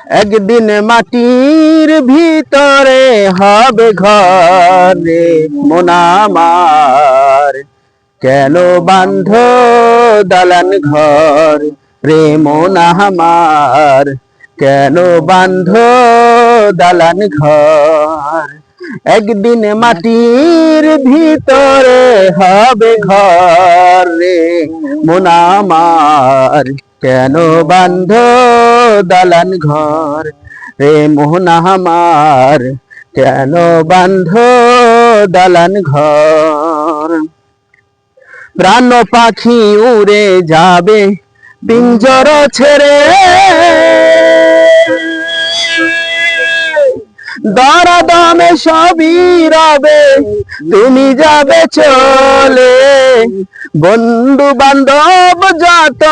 একদিন মাটির ভিতরে হবে ঘর রে মন আমার, কেন বান্ধ দালান ঘর রে মন আমার, কেন বান্ধ দালান ঘর। একদিন মাটির ভিতরে হবে ঘর রে মন আমার, কেন বান্ধ দালান ঘর রে মোহন আমার, কেন বান্ধ দালান ঘর। প্রাণ পাখি উড়ে যাবে পিঞ্জর ছেড়ে, দরদমে সবই রবে তুমি যাবে চলে। বন্ধু বান্ধব যত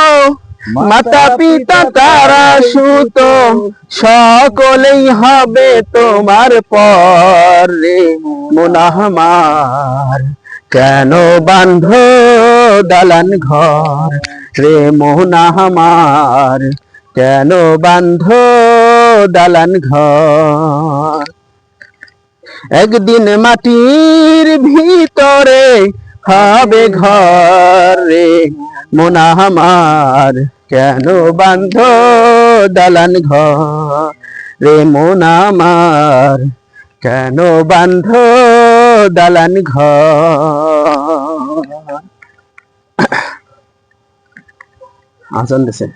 মাতা পিতা তারা সুত, সকলেই হবে তোমার পর রে মন আমার, কেন বান্ধ দালান ঘর রে মন আমার, কেন বান্ধ দালান ঘর। একদিন মাটির ভিতরে হবে ঘর রে মন আমার, কেন বান্ধ দালান ঘর রে মন আমার, কেন বান্ধ দালান ঘর। আছেন দেশে।